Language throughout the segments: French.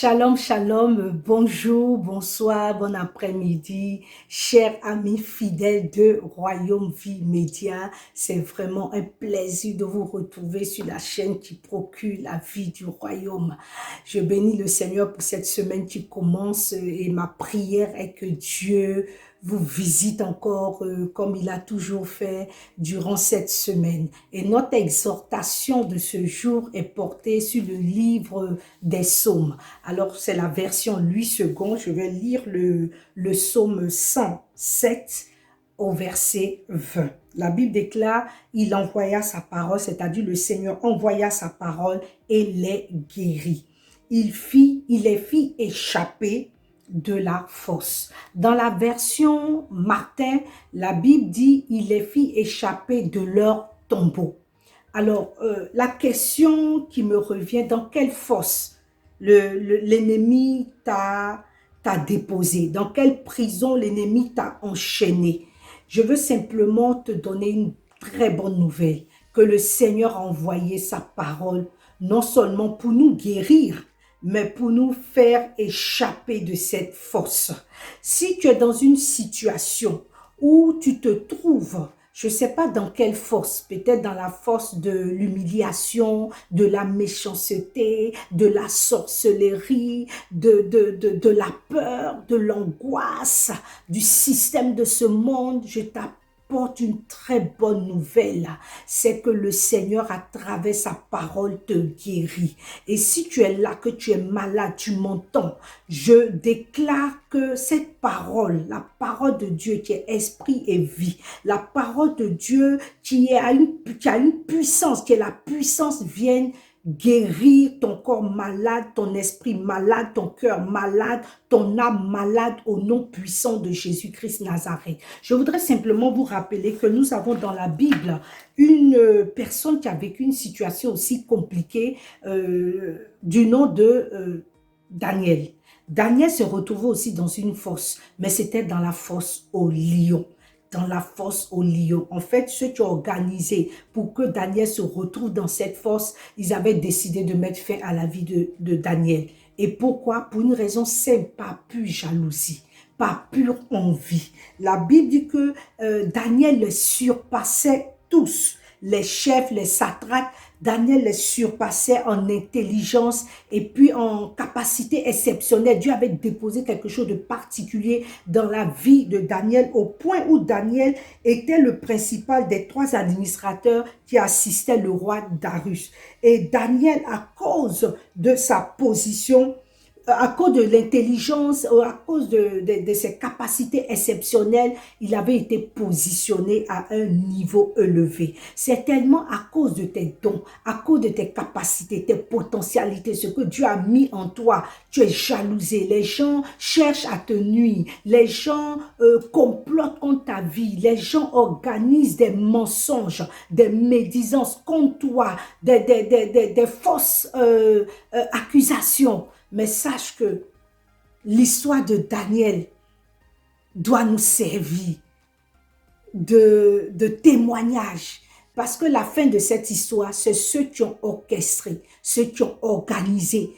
Shalom, shalom, bonjour, bonsoir, bon après-midi, chers amis fidèles de Royaume Vie Média. C'est vraiment un plaisir de vous retrouver sur la chaîne qui procure la vie du royaume. Je bénis le Seigneur pour cette semaine qui commence et ma prière est que Dieu vous visite encore comme il a toujours fait durant cette semaine. Et notre exhortation de ce jour est portée sur le livre des psaumes. Alors, c'est la version 8 secondes. Je vais lire le psaume 107 au verset 20. La Bible déclare, il envoya sa parole, c'est-à-dire le Seigneur envoya sa parole et les guérit. Il les fit échapper de la fosse. Dans la version Martin, la Bible dit, il les fit échapper de leur tombeau. Alors, la question qui me revient, dans quelle fosse l'ennemi t'a déposé? Dans quelle prison l'ennemi t'a enchaîné? Je veux simplement te donner une très bonne nouvelle, que le Seigneur a envoyé sa parole, non seulement pour nous guérir, mais pour nous faire échapper de cette fosse. Si tu es dans une situation où tu te trouves, je ne sais pas dans quelle force, peut-être dans la force de l'humiliation, de la méchanceté, de la sorcellerie, de la peur, de l'angoisse, du système de ce monde, je t'apporte une très bonne nouvelle, c'est que le Seigneur à travers sa parole te guérit. Et si tu es là, que tu es malade, tu m'entends, je déclare que cette parole, la parole de Dieu qui est esprit et vie, la parole de Dieu qui a une puissance, que la puissance vienne guérir ton corps malade, ton esprit malade, ton cœur malade, ton âme malade au nom puissant de Jésus-Christ Nazareth. Je voudrais simplement vous rappeler que nous avons dans la Bible une personne qui a vécu une situation aussi compliquée du nom de Daniel. Daniel se retrouvait aussi dans une fosse, mais c'était dans la fosse au lion. Dans la fosse au lion. En fait, ceux qui ont organisé pour que Daniel se retrouve dans cette fosse, ils avaient décidé de mettre fin à la vie de Daniel. Et pourquoi? Pour une raison simple, pas pure jalousie, pas pure envie. La Bible dit que Daniel les surpassait tous. Les chefs, les satrapes, Daniel les surpassait en intelligence et puis en capacité exceptionnelle. Dieu avait déposé quelque chose de particulier dans la vie de Daniel au point où Daniel était le principal des 3 administrateurs qui assistaient le roi Darius. Et Daniel, à cause de sa position, à cause de l'intelligence, à cause de ses capacités exceptionnelles, il avait été positionné à un niveau élevé. C'est tellement à cause de tes dons, à cause de tes capacités, tes potentialités, ce que Dieu a mis en toi. Tu es jalousé. Les gens cherchent à te nuire. Les gens complotent contre ta vie. Les gens organisent des mensonges, des médisances contre toi, des fausses accusations. Mais sache que l'histoire de Daniel doit nous servir de témoignage. Parce que la fin de cette histoire, c'est ceux qui ont orchestré, ceux qui ont organisé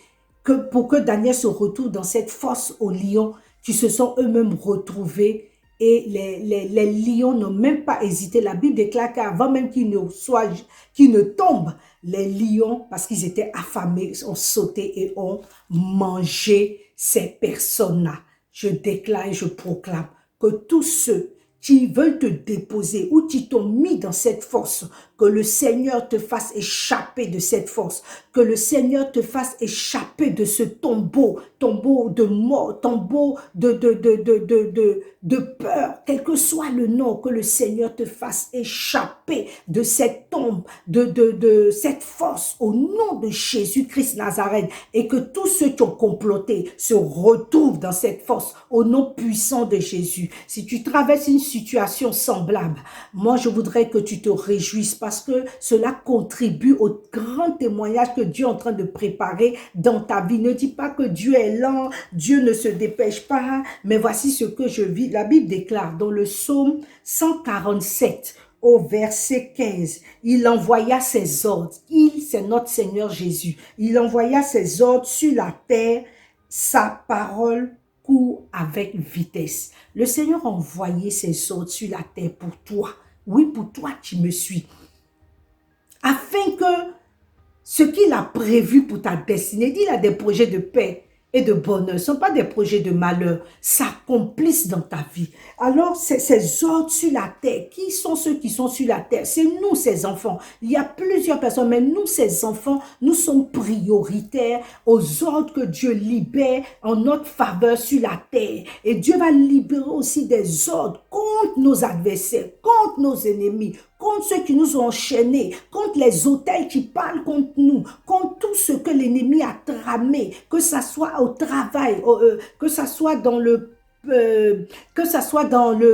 pour que Daniel se retrouve dans cette fosse aux lions, qui se sont eux-mêmes retrouvés. Et les lions n'ont même pas hésité. La Bible déclare qu'avant même qu'ils ne tombent, les lions, parce qu'ils étaient affamés, ont sauté et ont mangé ces personnes-là. Je déclare et je proclame que tous ceux qui veulent te déposer ou qui t'ont mis dans cette force, que le Seigneur te fasse échapper de cette force, que le Seigneur te fasse échapper de ce tombeau de mort, tombeau de peur, quel que soit le nom, que le Seigneur te fasse échapper de cette tombe, de cette force au nom de Jésus-Christ Nazareth, et que tous ceux qui ont comploté se retrouvent dans cette force au nom puissant de Jésus. Si tu traverses une situation semblable, moi je voudrais que tu te réjouisses parce que cela contribue au grand témoignage que Dieu est en train de préparer dans ta vie. Ne dis pas que Dieu est lent, Dieu ne se dépêche pas, mais voici ce que je vis. La Bible déclare dans le psaume 147, au verset 15, il envoya ses ordres. C'est notre Seigneur Jésus. Il envoya ses ordres sur la terre sa parole court avec vitesse. Le Seigneur a envoyé ses ordres sur la terre pour toi. Oui, pour toi qui me suis. Afin que ce qu'il a prévu pour ta destinée, il a des projets de paix et de bonheur, ce ne sont pas des projets de malheur, s'accomplissent dans ta vie. Alors, ces ordres sur la terre, qui sont ceux qui sont sur la terre? C'est nous, ces enfants. Il y a plusieurs personnes, mais nous, ces enfants, nous sommes prioritaires aux ordres que Dieu libère en notre faveur sur la terre. Et Dieu va libérer aussi des ordres contre nos adversaires, contre nos ennemis, contre ceux qui nous ont enchaînés, contre les autels qui parlent contre nous, contre tout ce que l'ennemi a tramé, que ça soit au travail, que ça soit dans le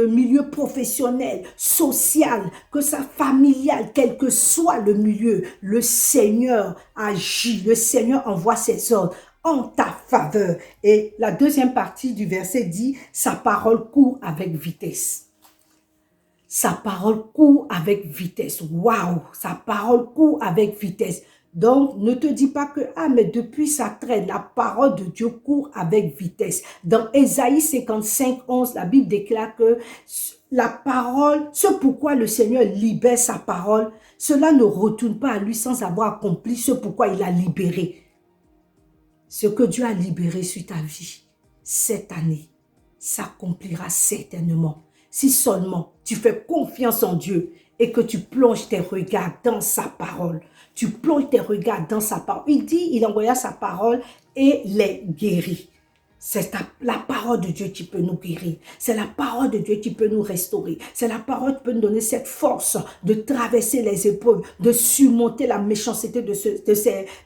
milieu professionnel, social, que ça familial, quel que soit le milieu, le Seigneur agit, le Seigneur envoie ses ordres en ta faveur. Et la deuxième partie du verset dit, sa parole court avec vitesse. Sa parole court avec vitesse. Waouh! Sa parole court avec vitesse. Donc, ne te dis pas que, ah, mais depuis ça traîne, la parole de Dieu court avec vitesse. Dans Ésaïe 55, 11, la Bible déclare que la parole, ce pourquoi le Seigneur libère sa parole, cela ne retourne pas à lui sans avoir accompli ce pourquoi il a libéré. Ce que Dieu a libéré sur ta vie, cette année, s'accomplira certainement. Si seulement tu fais confiance en Dieu et que tu plonges tes regards dans sa parole. Tu plonges tes regards dans sa parole. Il dit, il envoya sa parole et les guérit. C'est la parole de Dieu qui peut nous guérir. C'est la parole de Dieu qui peut nous restaurer. C'est la parole qui peut nous donner cette force de traverser les épreuves, de surmonter la méchanceté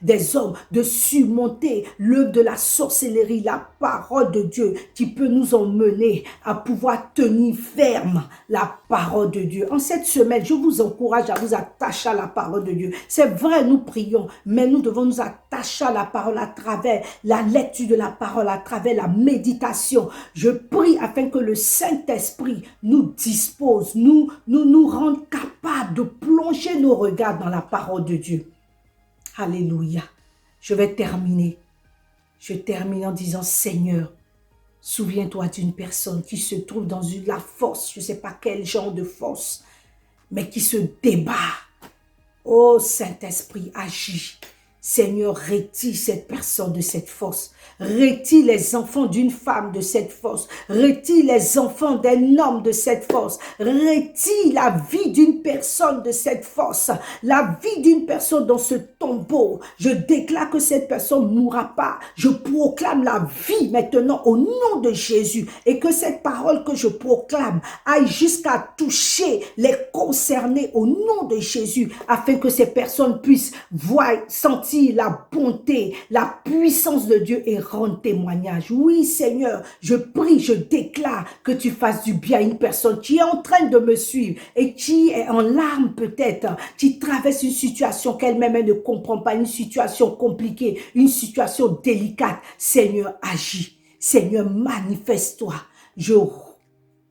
des hommes, de surmonter l'œuvre de la sorcellerie. La parole de Dieu qui peut nous emmener à pouvoir tenir ferme la parole de Dieu. En cette semaine, je vous encourage à vous attacher à la parole de Dieu. C'est vrai, nous prions, mais nous devons nous attacher à la parole à travers la lecture de la parole, à travers la méditation. Je prie afin que le Saint-Esprit nous dispose, nous rende capables de plonger nos regards dans la parole de Dieu. Alléluia. Je vais terminer. Je termine en disant, Seigneur, souviens-toi d'une personne qui se trouve dans la force, je ne sais pas quel genre de force, mais qui se débat. Oh Saint-Esprit, agis. Seigneur, retire cette personne de cette force. Retire les enfants d'une femme de cette force. Retire les enfants d'un homme de cette force. Retire la vie d'une personne de cette force. La vie d'une personne dans ce tombeau. Je déclare que cette personne ne mourra pas. Je proclame la vie maintenant au nom de Jésus. Et que cette parole que je proclame aille jusqu'à toucher les concernés au nom de Jésus. Afin que ces personnes puissent voir, sentir la bonté, la puissance de Dieu et rendre témoignage. Oui, Seigneur, je prie, je déclare que tu fasses du bien à une personne qui est en train de me suivre et qui est en larmes peut-être, qui traverse une situation qu'elle-même ne comprend pas, une situation compliquée, une situation délicate. Seigneur, agis. Seigneur, manifeste-toi. Je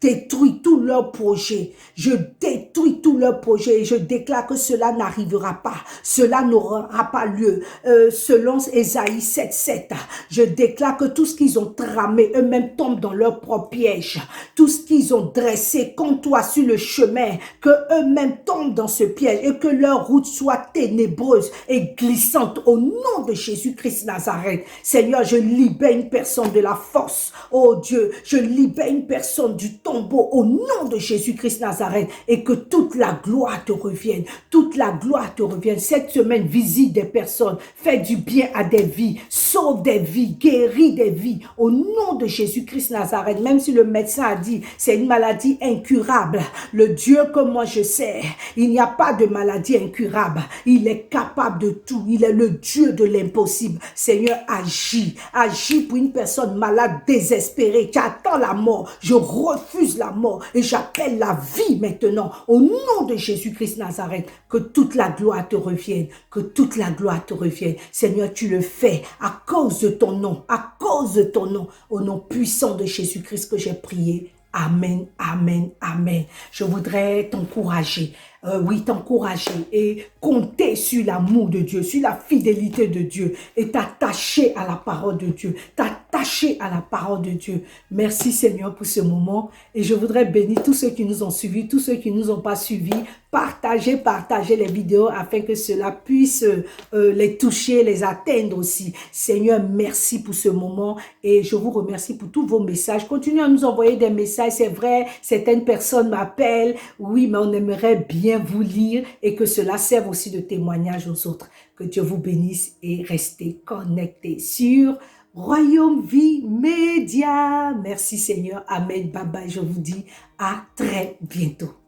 détruis tous leurs projets. Je détruis tous leurs projets et je déclare que cela n'arrivera pas. Cela n'aura pas lieu. Selon Ésaïe 7:7, je déclare que tout ce qu'ils ont tramé, eux-mêmes tombent dans leur propre piège. Tout ce qu'ils ont dressé contre toi sur le chemin, que eux-mêmes tombent dans ce piège et que leur route soit ténébreuse et glissante au nom de Jésus-Christ Nazareth. Seigneur, je libère une personne de la force. Oh Dieu, je libère une personne du tombeau au nom de Jésus-Christ Nazareth et que toute la gloire te revienne. Toute la gloire te revienne. Cette semaine, visite des personnes, fais du bien à des vies, sauve des vies, guéris des vies au nom de Jésus-Christ Nazareth. Même si le médecin a dit c'est une maladie incurable, le Dieu que moi je sais, il n'y a pas de maladie incurable. Il est capable de tout. Il est le Dieu de l'impossible. Seigneur, agis. Agis pour une personne malade, désespérée, qui attend la mort. Je refuse la mort et j'appelle la vie maintenant au nom de Jésus-Christ Nazareth. Que toute la gloire te revienne, que toute la gloire te revienne. Seigneur, tu le fais à cause de ton nom, à cause de ton nom, au nom puissant de Jésus-Christ que j'ai prié. Amen, amen, amen. Je voudrais t'encourager, oui, t'encourager et compter sur l'amour de Dieu, sur la fidélité de Dieu et t'attacher à la parole de Dieu, t'attacher attachés à la parole de Dieu. Merci Seigneur pour ce moment et je voudrais bénir tous ceux qui nous ont suivis, tous ceux qui ne nous ont pas suivis. Partagez les vidéos afin que cela puisse les toucher, les atteindre aussi. Seigneur, merci pour ce moment et je vous remercie pour tous vos messages. Continuez à nous envoyer des messages, c'est vrai, certaines personnes m'appellent, oui, mais on aimerait bien vous lire et que cela serve aussi de témoignage aux autres. Que Dieu vous bénisse et restez connectés sur Royaume Vie Média. Merci Seigneur. Amen. Bye bye. Je vous dis à très bientôt.